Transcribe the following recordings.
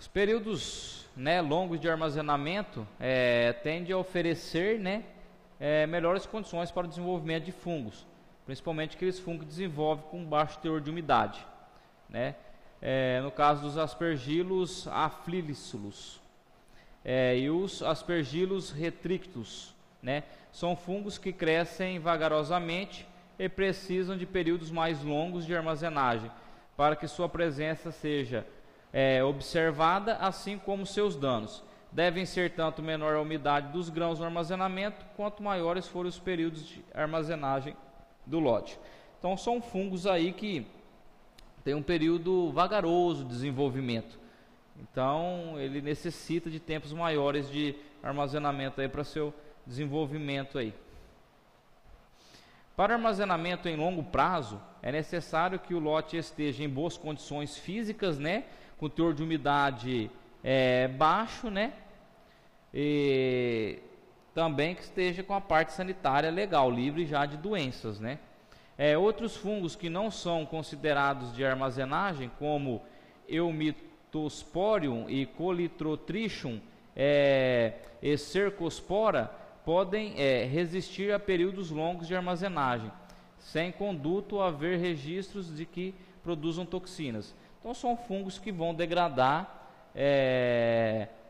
Os períodos, né, longos de armazenamento tendem a oferecer, né, melhores condições para o desenvolvimento de fungos, principalmente aqueles fungos que desenvolvem com baixo teor de umidade, né? No caso dos aspergillus affliciolus e os aspergillus restrictus, né? São fungos que crescem vagarosamente e precisam de períodos mais longos de armazenagem para que sua presença seja observada, assim como seus danos. Devem ser tanto menor a umidade dos grãos no armazenamento, quanto maiores forem os períodos de armazenagem do lote. Então são fungos aí que tem um período vagaroso de desenvolvimento. Então ele necessita de tempos maiores de armazenamento aí para seu desenvolvimento aí. Para armazenamento em longo prazo, é necessário que o lote esteja em boas condições físicas, né, com teor de umidade baixo, né, e também que esteja com a parte sanitária legal, livre já de doenças, né. Outros fungos que não são considerados de armazenagem, como Eumytosporium e Colitrotrichum e Cercospora, podem resistir a períodos longos de armazenagem, sem conduto haver registros de que produzam toxinas. Então são fungos que vão degradar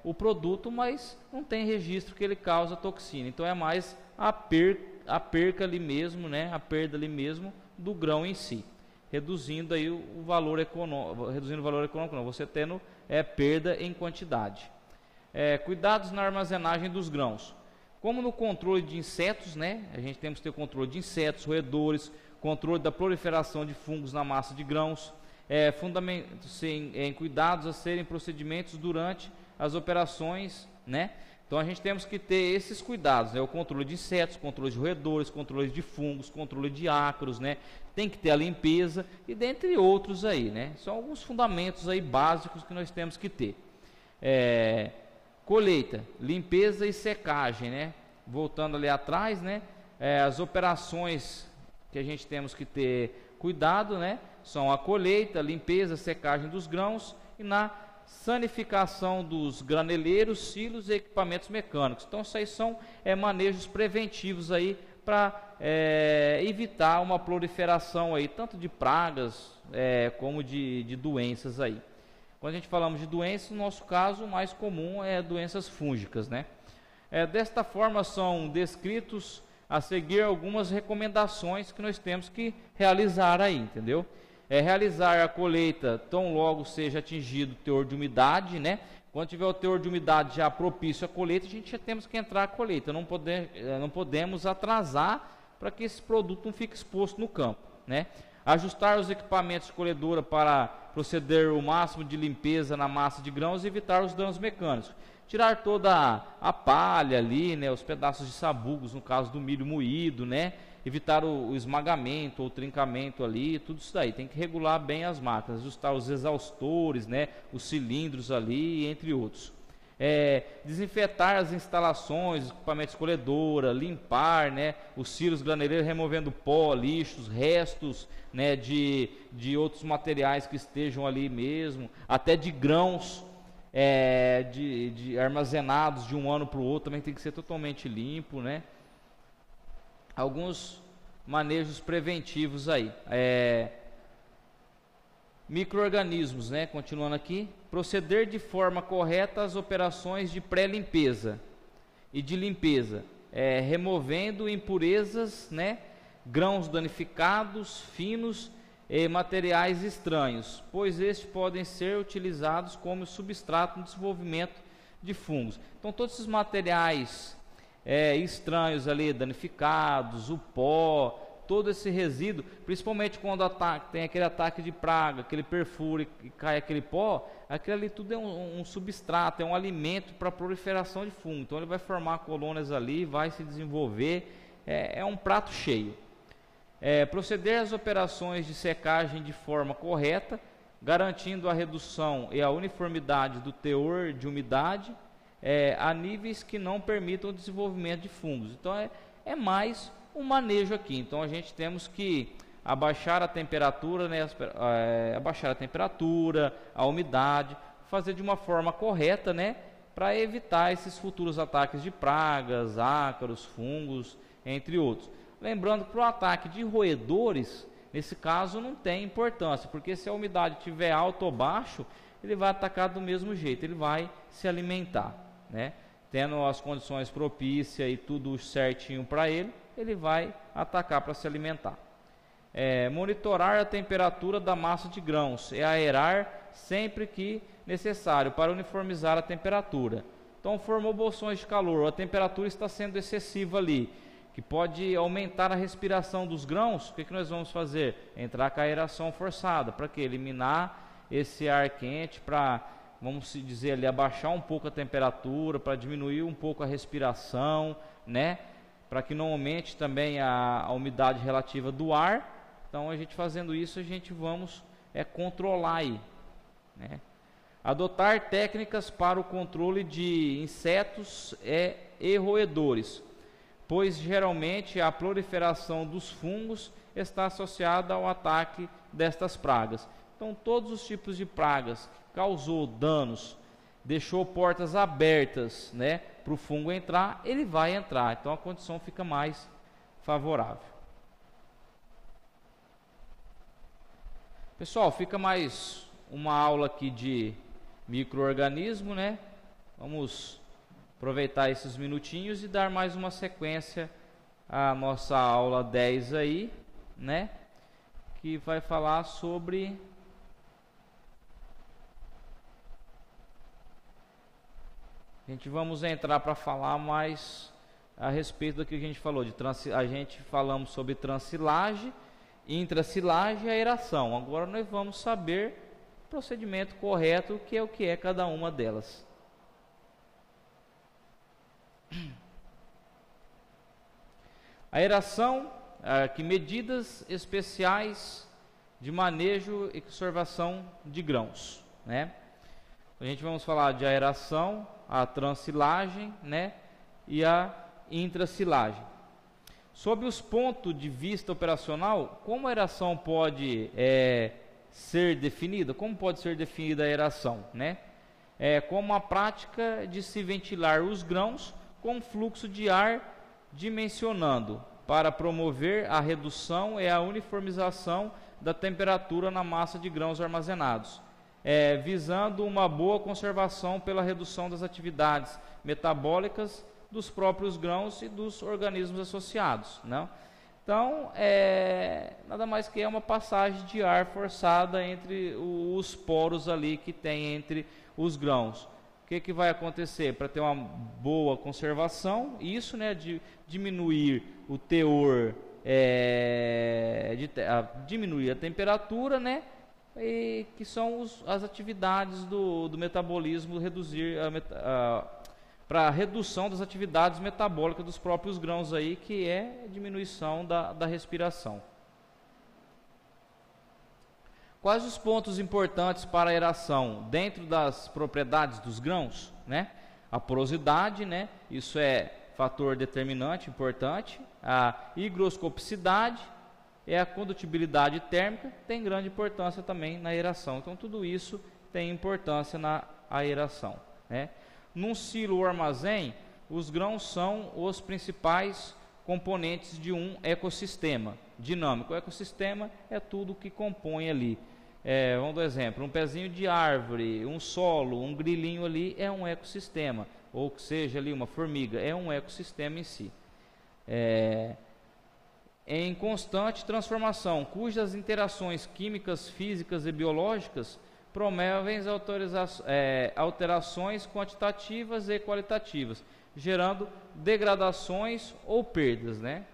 o produto, mas não tem registro que ele causa toxina. Então é mais a perca ali mesmo, né, a perda ali mesmo do grão em si, reduzindo aí o valor econômico, não, você tendo perda em quantidade. Cuidados na armazenagem dos grãos. Como no controle de insetos, né, a gente temos que ter controle de insetos, roedores, controle da proliferação de fungos na massa de grãos, em cuidados a serem procedimentos durante as operações, né? Então a gente temos que ter esses cuidados, né? O controle de insetos, controle de roedores, controle de fungos, controle de ácaros, né? Tem que ter a limpeza e dentre outros aí, né? São alguns fundamentos aí básicos que nós temos que ter. Colheita, limpeza e secagem, né? Voltando ali atrás, né? As operações que a gente temos que ter cuidado, né? São a colheita, limpeza, secagem dos grãos e na sanificação dos graneleiros, silos e equipamentos mecânicos. Então isso aí são manejos preventivos aí para evitar uma proliferação aí tanto de pragas como de doenças aí. Quando a gente falamos de doenças, no nosso caso o mais comum é doenças fúngicas, né? Desta forma são descritos a seguir algumas recomendações que nós temos que realizar aí, entendeu? Realizar a colheita tão logo seja atingido o teor de umidade, né? Quando tiver o teor de umidade já propício à colheita, a gente já temos que entrar a colheita. Não podemos atrasar para que esse produto não fique exposto no campo, né? Ajustar os equipamentos de colhedora para proceder o máximo de limpeza na massa de grãos e evitar os danos mecânicos. Tirar toda a palha ali, né? Os pedaços de sabugos, no caso do milho moído, né? Evitar o esmagamento ou trincamento ali, tudo isso daí. Tem que regular bem as máquinas, ajustar os exaustores, né, os cilindros ali, entre outros. Desinfetar as instalações, equipamentos de colhedora, limpar, né, os silos graneleiros, removendo pó, lixos, restos, né, de outros materiais que estejam ali mesmo, até de grãos armazenados de um ano para o outro, também tem que ser totalmente limpo, né? Alguns manejos preventivos aí. Micro-organismos, né? Continuando aqui. Proceder de forma correta as operações de pré-limpeza e de limpeza, removendo impurezas, né? Grãos danificados, finos e materiais estranhos, pois estes podem ser utilizados como substrato no desenvolvimento de fungos. Então todos esses materiais estranhos ali, danificados, o pó, todo esse resíduo, principalmente quando tem aquele ataque de praga, aquele perfura e cai aquele pó, aquilo ali tudo é um substrato, é um alimento para a proliferação de fungo. Então ele vai formar colônias ali, vai se desenvolver, é um prato cheio. Proceder às operações de secagem de forma correta, garantindo a redução e a uniformidade do teor de umidade, a níveis que não permitam o desenvolvimento de fungos. Então é mais um manejo aqui. Então a gente temos que abaixar a temperatura, né, abaixar a temperatura, a umidade, fazer de uma forma correta, né, para evitar esses futuros ataques de pragas, ácaros, fungos, entre outros. Lembrando que para o ataque de roedores, nesse caso não tem importância, porque se a umidade estiver alta ou baixo, ele vai atacar do mesmo jeito, ele vai se alimentar, né? Tendo as condições propícias e tudo certinho para ele, ele vai atacar para se alimentar. Monitorar a temperatura da massa de grãos e aerar sempre que necessário para uniformizar a temperatura. Então, formou bolsões de calor, a temperatura está sendo excessiva ali, que pode aumentar a respiração dos grãos. O que nós vamos fazer? Entrar com a aeração forçada, para que eliminar esse ar quente, para, vamos dizer ali, abaixar um pouco a temperatura, para diminuir um pouco a respiração, né? Para que não aumente também a umidade relativa do ar. Então, a gente fazendo isso, a gente vamos controlar aí, né? Adotar técnicas para o controle de insetos e roedores, pois geralmente a proliferação dos fungos está associada ao ataque destas pragas. Então, todos os tipos de pragas que causou danos, deixou portas abertas, né, para o fungo entrar, ele vai entrar. Então, a condição fica mais favorável. Pessoal, fica mais uma aula aqui de micro-organismo, né? Vamos aproveitar esses minutinhos e dar mais uma sequência à nossa aula 10 aí, né? Que vai falar sobre vamos entrar para falar mais a respeito do que a gente falou falamos sobre transilagem, intrasilagem e aeração. Agora nós vamos saber o procedimento correto, que é cada uma delas. Aeração, que medidas especiais de manejo e conservação de grãos, né? A gente vamos falar de aeração, a transilagem, né, e a intrasilagem. Sob os pontos de vista operacional, como a aeração pode ser definida? Como pode ser definida a aeração, né? Como a prática de se ventilar os grãos com fluxo de ar dimensionando para promover a redução e a uniformização da temperatura na massa de grãos armazenados, visando uma boa conservação pela redução das atividades metabólicas dos próprios grãos e dos organismos associados, né? Então, nada mais que uma passagem de ar forçada entre os poros ali que tem entre os grãos. O que vai acontecer? Para ter uma boa conservação, isso, né, de diminuir o teor, diminuir a temperatura, né, e que são as atividades do metabolismo, reduzir para a redução das atividades metabólicas dos próprios grãos aí, que é a diminuição da respiração. Quais os pontos importantes para a aeração dentro das propriedades dos grãos, né? A porosidade, né? Isso é fator determinante, importante. A higroscopicidade a condutibilidade térmica, tem grande importância também na aeração. Então, tudo isso tem importância na aeração, né? Num silo ou armazém, os grãos são os principais componentes de um ecossistema dinâmico. O ecossistema é tudo que compõe ali. Vamos dar um exemplo, um pezinho de árvore, um solo, um grilinho ali é um ecossistema, ou que seja ali uma formiga, é um ecossistema em si. Em constante transformação, cujas interações químicas, físicas e biológicas promovem alterações quantitativas e qualitativas, gerando degradações ou perdas, né?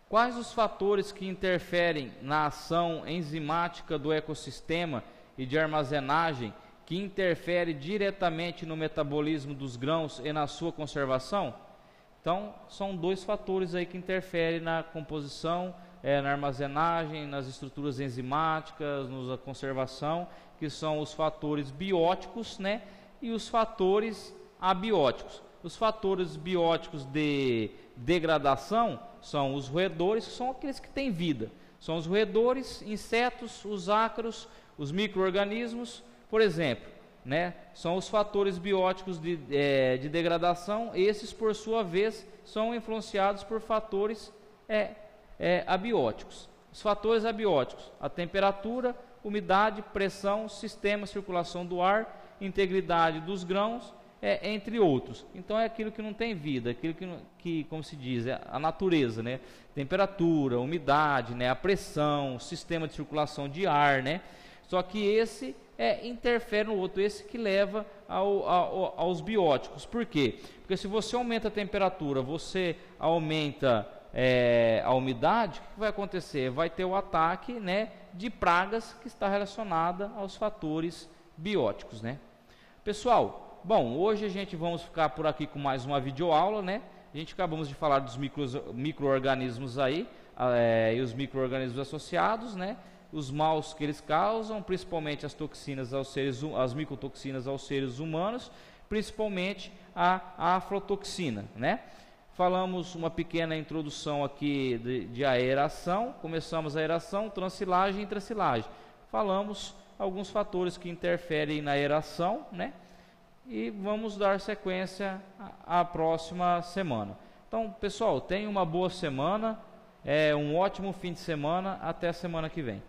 Quais os fatores que interferem na ação enzimática do ecossistema e de armazenagem que interfere diretamente no metabolismo dos grãos e na sua conservação? Então, são dois fatores aí que interferem na composição, na armazenagem, nas estruturas enzimáticas, na conservação, que são os fatores bióticos, né, e os fatores abióticos. Os fatores bióticos de degradação são os roedores, que são aqueles que têm vida. São os roedores, insetos, os ácaros, os micro-organismos, por exemplo, né? São os fatores bióticos de degradação. Esses, por sua vez, são influenciados por fatores abióticos. Os fatores abióticos: a temperatura, umidade, pressão, sistema, circulação do ar, integridade dos grãos, entre outros. Então é aquilo que não tem vida, aquilo que como se diz, é a natureza, né? Temperatura, umidade, né? A pressão, sistema de circulação de ar, né? Só que esse interfere no outro, esse que leva aos bióticos. Por quê? Porque se você aumenta a temperatura, você aumenta a umidade, o que vai acontecer? Vai ter o ataque, né, de pragas que está relacionada aos fatores bióticos, né? Pessoal, bom, hoje a gente vamos ficar por aqui com mais uma videoaula, né? A gente acabamos de falar dos micro-organismos aí, e os micro-organismos associados, né? Os maus que eles causam, principalmente as toxinas as micotoxinas aos seres humanos, principalmente a aflotoxina, né? Falamos uma pequena introdução aqui de aeração, começamos a aeração, transilagem e intracilagem. Falamos alguns fatores que interferem na aeração, né? E vamos dar sequência à próxima semana. Então, pessoal, tenham uma boa semana, um ótimo fim de semana, até a semana que vem.